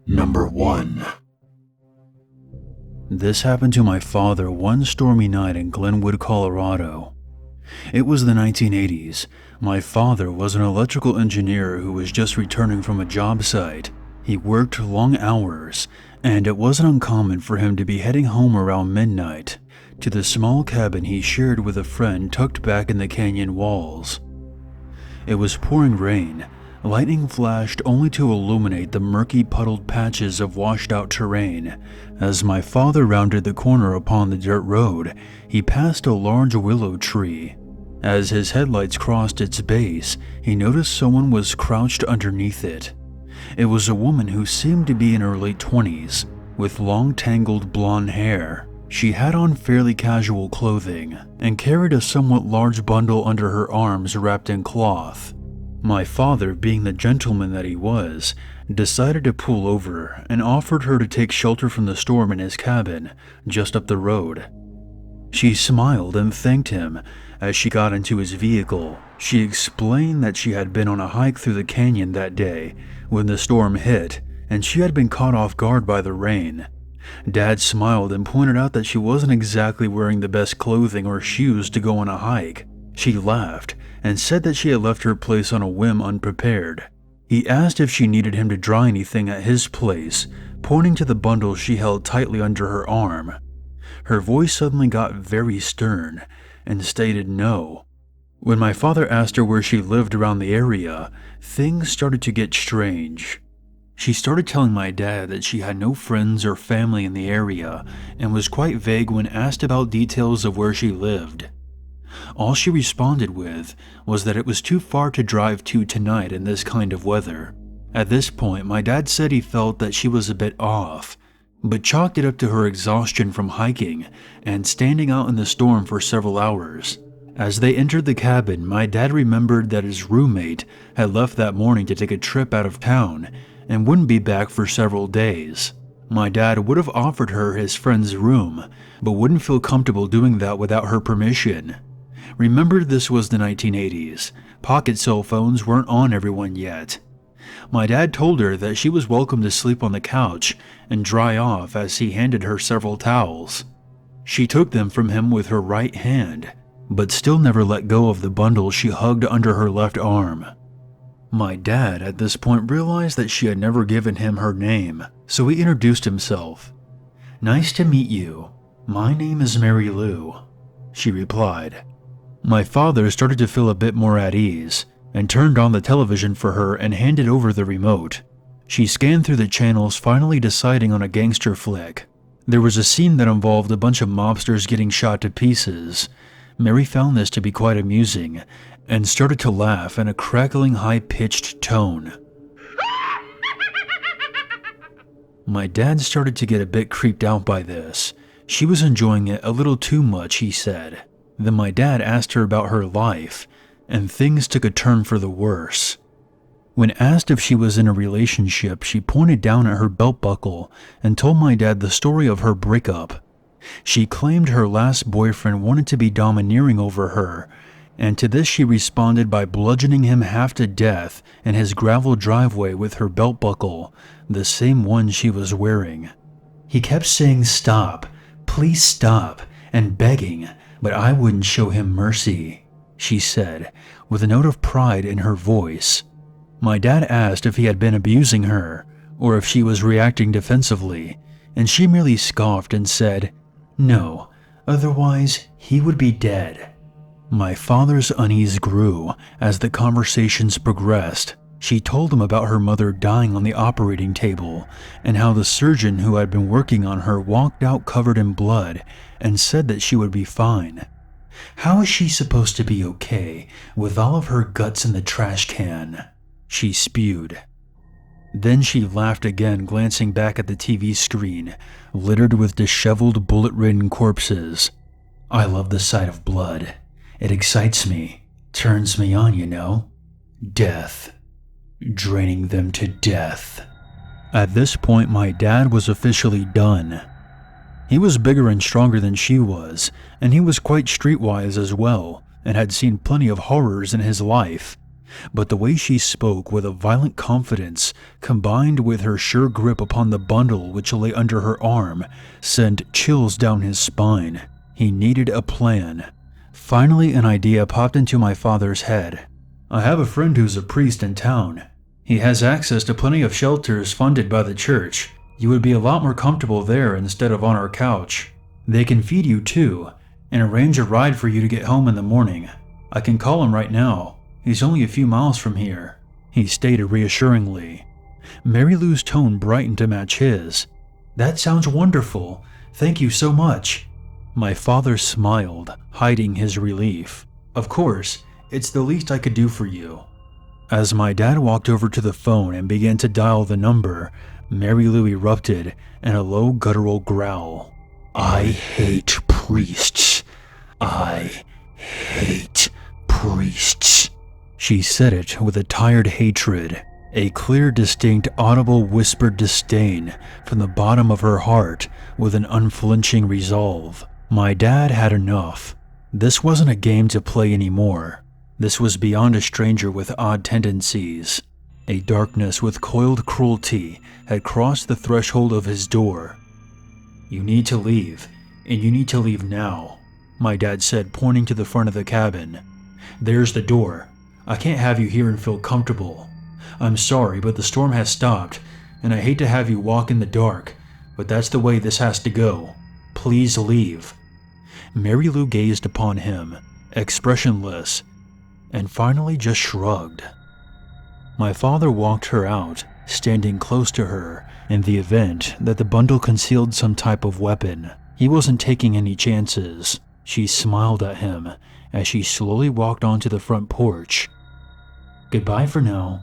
Number 1. This happened to my father one stormy night in Glenwood, Colorado. It was the 1980s. My father was an electrical engineer who was just returning from a job site. He worked long hours, and it wasn't uncommon for him to be heading home around midnight to the small cabin he shared with a friend tucked back in the canyon walls. It was pouring rain. Lightning flashed only to illuminate the murky puddled patches of washed-out terrain. As my father rounded the corner upon the dirt road, he passed a large willow tree. As his headlights crossed its base, he noticed someone was crouched underneath it. It was a woman who seemed to be in her late 20s, with long tangled blonde hair. She had on fairly casual clothing, and carried a somewhat large bundle under her arms wrapped in cloth. My father, being the gentleman that he was, decided to pull over and offered her to take shelter from the storm in his cabin just up the road. She smiled and thanked him as she got into his vehicle. She explained that she had been on a hike through the canyon that day when the storm hit, and she had been caught off guard by the rain. Dad smiled and pointed out that she wasn't exactly wearing the best clothing or shoes to go on a hike. She laughed and said that she had left her place on a whim unprepared. He asked if she needed him to dry anything at his place, pointing to the bundle she held tightly under her arm. Her voice suddenly got very stern and stated no. When my father asked her where she lived around the area, things started to get strange. She started telling my dad that she had no friends or family in the area and was quite vague when asked about details of where she lived. All she responded with was that it was too far to drive to tonight in this kind of weather. At this point, my dad said he felt that she was a bit off, but chalked it up to her exhaustion from hiking and standing out in the storm for several hours. As they entered the cabin, my dad remembered that his roommate had left that morning to take a trip out of town and wouldn't be back for several days. My dad would have offered her his friend's room, but wouldn't feel comfortable doing that without her permission. Remember, this was the 1980s. Pocket cell phones weren't on everyone yet. My dad told her that she was welcome to sleep on the couch and dry off as he handed her several towels. She took them from him with her right hand, but still never let go of the bundle she hugged under her left arm. My dad at this point realized that she had never given him her name, so he introduced himself. "Nice to meet you. My name is Mary Lou," she replied. My father started to feel a bit more at ease and turned on the television for her and handed over the remote. She scanned through the channels, finally deciding on a gangster flick. There was a scene that involved a bunch of mobsters getting shot to pieces. Mary found this to be quite amusing and started to laugh in a crackling, high-pitched tone. My dad started to get a bit creeped out by this. She was enjoying it a little too much, he said. Then my dad asked her about her life, and things took a turn for the worse. When asked if she was in a relationship, she pointed down at her belt buckle and told my dad the story of her breakup. She claimed her last boyfriend wanted to be domineering over her, and to this she responded by bludgeoning him half to death in his gravel driveway with her belt buckle, the same one she was wearing. He kept saying stop, please stop, and begging, but I wouldn't show him mercy, she said, with a note of pride in her voice. My dad asked if he had been abusing her, or if she was reacting defensively, and she merely scoffed and said, "No, otherwise he would be dead." My father's unease grew as the conversations progressed. She told him about her mother dying on the operating table and how the surgeon who had been working on her walked out covered in blood and said that she would be fine. How is she supposed to be okay with all of her guts in the trash can? She spewed. Then she laughed again, glancing back at the TV screen, littered with disheveled, bullet-ridden corpses. I love the sight of blood. It excites me, turns me on, you know. Death. Draining them to death. At this point, my dad was officially done. He was bigger and stronger than she was, and he was quite streetwise as well, and had seen plenty of horrors in his life. but the way she spoke with a violent confidence, combined with her sure grip upon the bundle which lay under her arm, sent chills down his spine. He needed a plan. Finally, an idea popped into my father's head. I have a friend who's a priest in town. He has access to plenty of shelters funded by the church. You would be a lot more comfortable there instead of on our couch. They can feed you too, and arrange a ride for you to get home in the morning. I can call him right now. He's only a few miles from here," he stated reassuringly. Mary Lou's tone brightened to match his. "That sounds wonderful. Thank you so much." My father smiled, hiding his relief. "Of course, it's the least I could do for you." As my dad walked over to the phone and began to dial the number, Mary Lou erupted in a low guttural growl. "I hate priests. I hate priests." She said it with a tired hatred, a clear, distinct, audible whispered disdain from the bottom of her heart with an unflinching resolve. My dad had enough. This wasn't a game to play anymore. This was beyond a stranger with odd tendencies. A darkness with coiled cruelty had crossed the threshold of his door. "You need to leave, and you need to leave now," my dad said, pointing to the front of the cabin. "There's the door. I can't have you here and feel comfortable. I'm sorry, but the storm has stopped, and I hate to have you walk in the dark, but that's the way this has to go. Please leave." Mary Lou gazed upon him, expressionless, and finally just shrugged. My father walked her out, standing close to her in the event that the bundle concealed some type of weapon. He wasn't taking any chances. She smiled at him as she slowly walked onto the front porch. "Goodbye for now.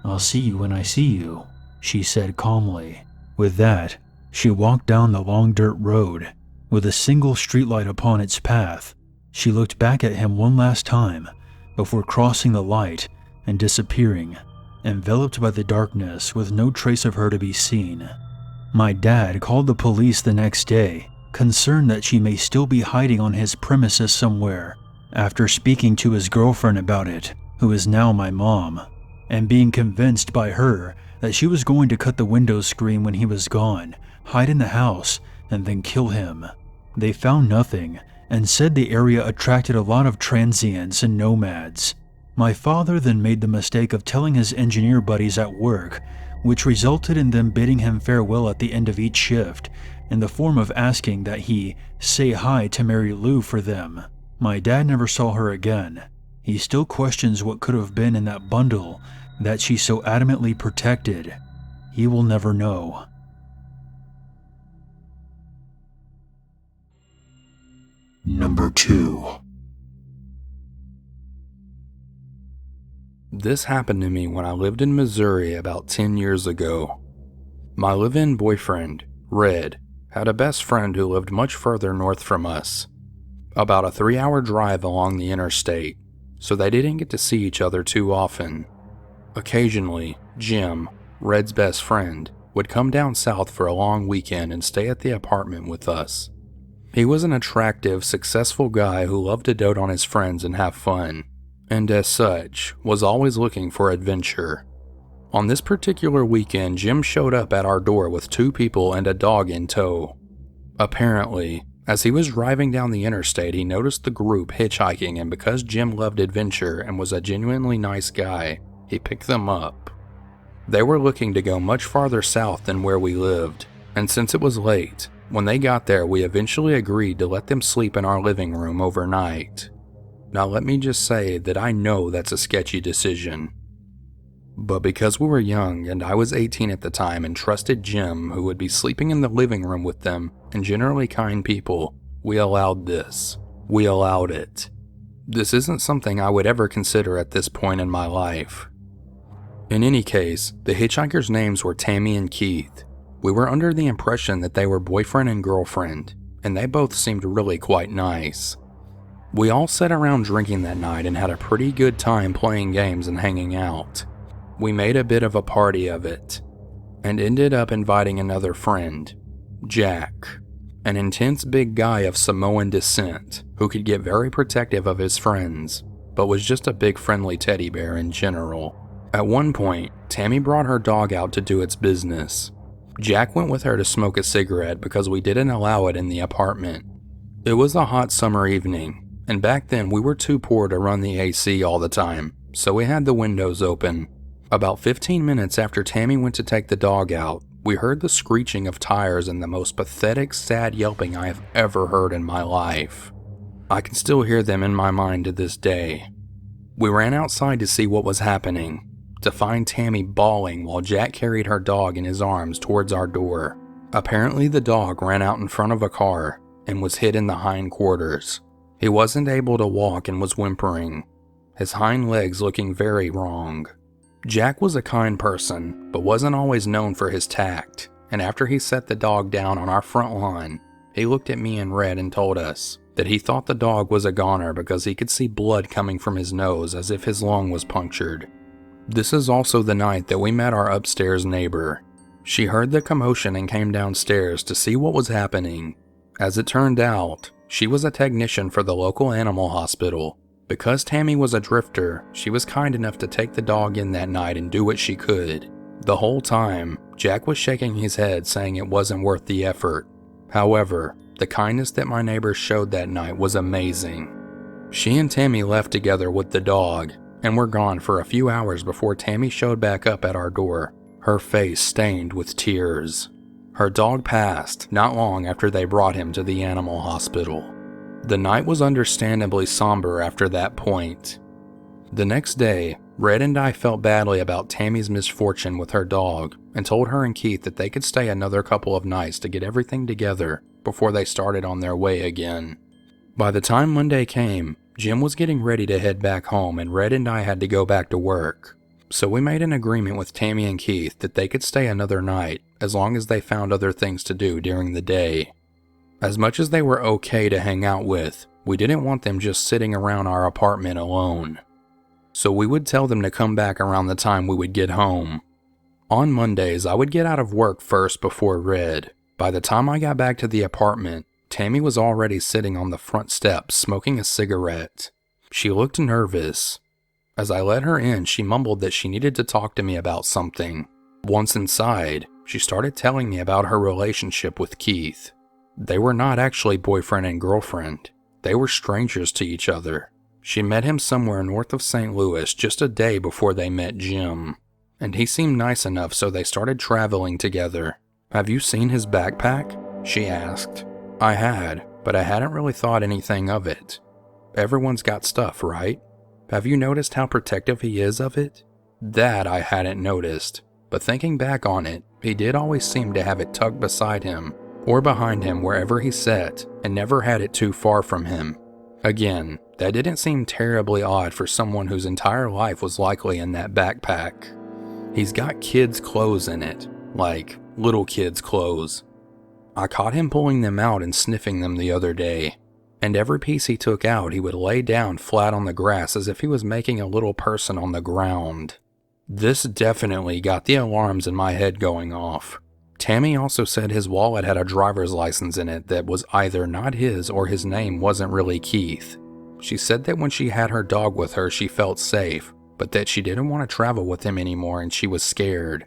I'll see you when I see you," she said calmly. With that, she walked down the long dirt road, with a single streetlight upon its path. She looked back at him one last time before crossing the light and disappearing, enveloped by the darkness with no trace of her to be seen. My dad called the police the next day, concerned that she may still be hiding on his premises somewhere, after speaking to his girlfriend about it, who is now my mom, and being convinced by her that she was going to cut the window screen when he was gone, hide in the house, and then kill him. They found nothing, and said the area attracted a lot of transients and nomads. My father then made the mistake of telling his engineer buddies at work, which resulted in them bidding him farewell at the end of each shift, in the form of asking that he say hi to Mary Lou for them. My dad never saw her again. He still questions what could have been in that bundle that she so adamantly protected. He will never know. Number 2. This happened to me when I lived in Missouri about 10 years ago. My live-in boyfriend, Red, had a best friend who lived much further north from us, about a 3-hour drive along the interstate, so they didn't get to see each other too often. Occasionally, Jim, Red's best friend, would come down south for a long weekend and stay at the apartment with us. He was an attractive, successful guy who loved to dote on his friends and have fun, and as such, was always looking for adventure. On this particular weekend, Jim showed up at our door with 2 people and a dog in tow. Apparently, as he was driving down the interstate, he noticed the group hitchhiking, and because Jim loved adventure and was a genuinely nice guy, he picked them up. They were looking to go much farther south than where we lived, and since it was late, when they got there, we eventually agreed to let them sleep in our living room overnight. Now let me just say that I know that's a sketchy decision. But because we were young and I was 18 at the time and trusted Jim, who would be sleeping in the living room with them, and generally kind people, we allowed this. We allowed it. This isn't something I would ever consider at this point in my life. In any case, the hitchhikers' names were Tammy and Keith. We were under the impression that they were boyfriend and girlfriend, and they both seemed really quite nice. We all sat around drinking that night and had a pretty good time playing games and hanging out. We made a bit of a party of it, and ended up inviting another friend, Jack, an intense big guy of Samoan descent who could get very protective of his friends. but was just a big friendly teddy bear in general. At one point, Tammy brought her dog out to do its business. Jack went with her to smoke a cigarette because we didn't allow it in the apartment. It was a hot summer evening, and back then we were too poor to run the AC all the time, so we had the windows open. About 15 minutes after Tammy went to take the dog out, we heard the screeching of tires and the most pathetic, sad yelping I have ever heard in my life. I can still hear them in my mind to this day. We ran outside to see what was happening, to find Tammy bawling while Jack carried her dog in his arms towards our door. Apparently the dog ran out in front of a car and was hit in the hindquarters. He wasn't able to walk and was whimpering, his hind legs looking very wrong. Jack was a kind person, but wasn't always known for his tact, and after he set the dog down on our front lawn, he looked at me and Red and told us that he thought the dog was a goner because he could see blood coming from his nose as if his lung was punctured. This is also the night that we met our upstairs neighbor. She heard the commotion and came downstairs to see what was happening. As it turned out, she was a technician for the local animal hospital. Because Tammy was a drifter, she was kind enough to take the dog in that night and do what she could. The whole time, Jack was shaking his head saying it wasn't worth the effort. However, the kindness that my neighbors showed that night was amazing. She and Tammy left together with the dog, and were gone for a few hours before Tammy showed back up at our door, her face stained with tears. Her dog passed not long after they brought him to the animal hospital. The night was understandably somber after that point. The next day, Red and I felt badly about Tammy's misfortune with her dog and told her and Keith that they could stay another couple of nights to get everything together before they started on their way again. By the time Monday came, Jim was getting ready to head back home and Red and I had to go back to work. So we made an agreement with Tammy and Keith that they could stay another night as long as they found other things to do during the day. As much as they were okay to hang out with, we didn't want them just sitting around our apartment alone. So we would tell them to come back around the time we would get home. On Mondays, I would get out of work first before Red. By the time I got back to the apartment, Tammy was already sitting on the front steps smoking a cigarette. She looked nervous. As I let her in, she mumbled that she needed to talk to me about something. Once inside, she started telling me about her relationship with Keith. They were not actually boyfriend and girlfriend. They were strangers to each other. She met him somewhere north of St. Louis just a day before they met Jim. And he seemed nice enough, so they started traveling together. "Have you seen his backpack?" she asked. I had, but I hadn't really thought anything of it. Everyone's got stuff, right? Have you noticed how protective he is of it? That I hadn't noticed, but thinking back on it, he did always seem to have it tucked beside him or behind him wherever he sat, and never had it too far from him. Again, that didn't seem terribly odd for someone whose entire life was likely in that backpack. He's got kids' clothes in it, like little kids' clothes. I caught him pulling them out and sniffing them the other day, and every piece he took out he would lay down flat on the grass as if he was making a little person on the ground. This definitely got the alarms in my head going off. Tammy also said his wallet had a driver's license in it that was either not his or his name wasn't really Keith. She said that when she had her dog with her she felt safe, but that she didn't want to travel with him anymore and she was scared.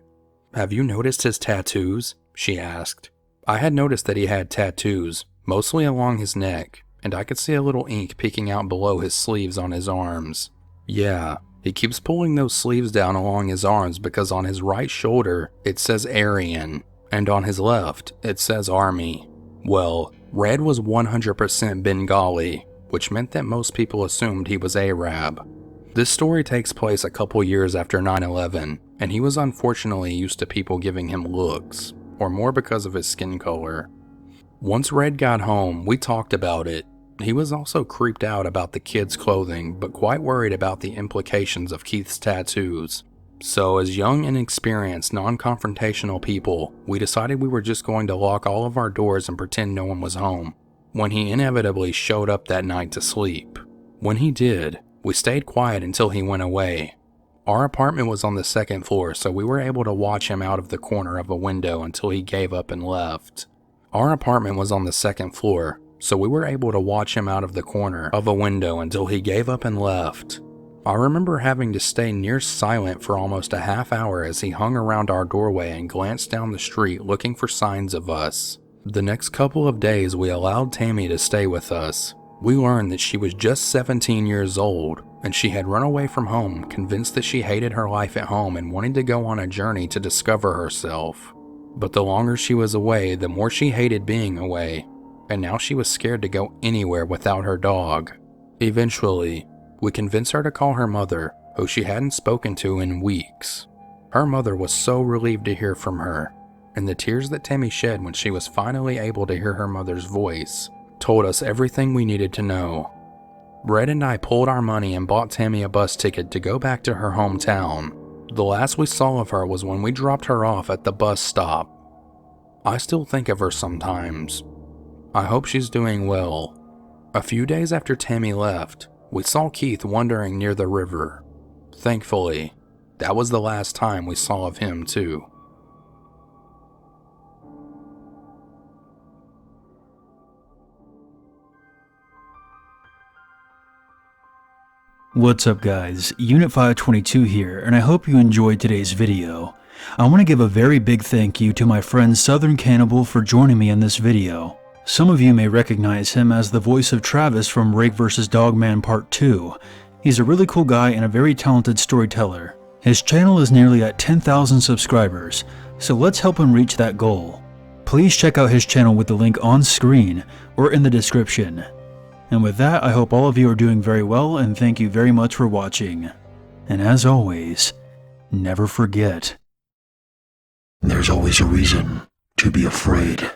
"Have you noticed his tattoos?" she asked. I had noticed that he had tattoos, mostly along his neck, and I could see a little ink peeking out below his sleeves on his arms. Yeah, he keeps pulling those sleeves down along his arms because on his right shoulder it says Aryan, and on his left it says Army. Well, Red was 100% Bengali, which meant that most people assumed he was Arab. This story takes place a couple years after 9/11, and he was unfortunately used to people giving him looks, or more because of his skin color. Once Red got home, we talked about it. He was also creeped out about the kids' clothing, but quite worried about the implications of Keith's tattoos. So as young and experienced, non-confrontational people, we decided we were just going to lock all of our doors and pretend no one was home, when he inevitably showed up that night to sleep. When he did, we stayed quiet until he went away. Our apartment was on the second floor, so we were able to watch him out of the corner of a window until he gave up and left. Our apartment was on the second floor, so we were able to watch him out of the corner of a window until he gave up and left. I remember having to stay near silent for almost a half hour as he hung around our doorway and glanced down the street looking for signs of us. The next couple of days we allowed Tammy to stay with us. We learned that she was just 17 years old, and she had run away from home, convinced that she hated her life at home and wanting to go on a journey to discover herself. But the longer she was away, the more she hated being away, and now she was scared to go anywhere without her dog. Eventually, we convinced her to call her mother, who she hadn't spoken to in weeks. Her mother was so relieved to hear from her, and the tears that Tammy shed when she was finally able to hear her mother's voice told us everything we needed to know. Red and I pulled our money and bought Tammy a bus ticket to go back to her hometown. The last we saw of her was when we dropped her off at the bus stop. I still think of her sometimes. I hope she's doing well. A few days after Tammy left, we saw Keith wandering near the river. Thankfully, that was the last time we saw of him too. What's up guys, Unit 522 here, and I hope you enjoyed today's video. I want to give a very big thank you to my friend Southern Cannibal for joining me in this video. Some of you may recognize him as the voice of Travis from Rake vs. Dogman Part 2. He's a really cool guy and a very talented storyteller. His channel is nearly at 10,000 subscribers, so let's help him reach that goal. Please check out his channel with the link on screen or in the description. And with that, I hope all of you are doing very well, and thank you very much for watching. And as always, never forget, there's always a reason to be afraid.